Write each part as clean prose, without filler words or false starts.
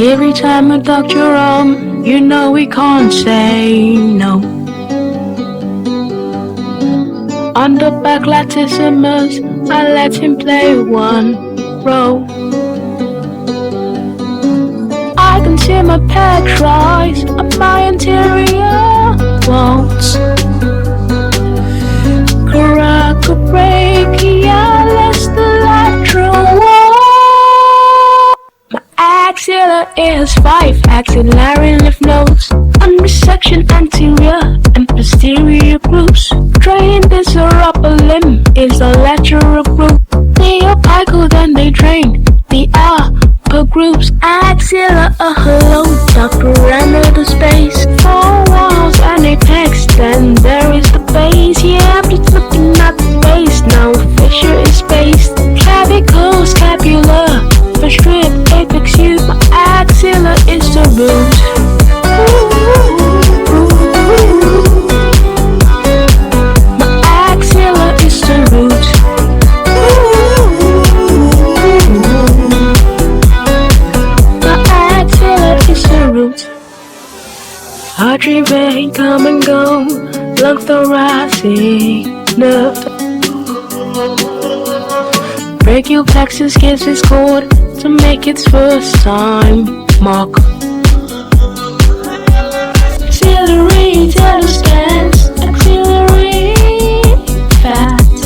Every time I touch your arm, you know we can't say no. On the back latissimus, I let him play one role. I can see my pecs rise up my interior walls. Crack a brachialis, the lateral wall. My axilla is 5 axillary lymph nodes. On resection anterior and posterior groups. Draining this upper limb is the lateral group. They are apical, then they drain the upper groups. Axilla alone, the perimeter space. 4 walls and apex, then there is the base. Yeah, I'm just looking at the base now. Fissure is spaced. Clavicle, scapula, first rib, apex, you. My axilla is the root. My axilla is the root. My axilla is the root. Artery, vein, come and go. Lung, thoracic nerve. Brachial plexus gives its chord to make its first time mark. Axillary telescans, axillary fat.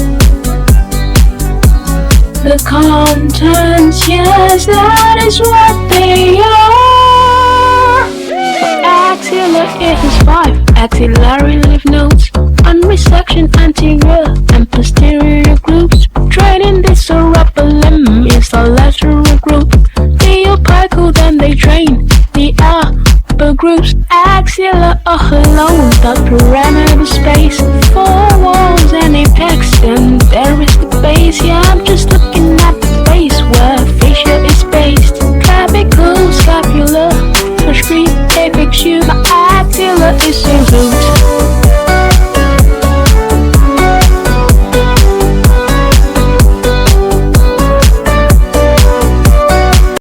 The contents, yes, that is what they are. Axilla is 5 axillary lymph nodes. On resection anterior and posterior groups. Draining this upper limb is the lateral group. They are apical, then they drain the upper groups. Axilla alone, the perimeter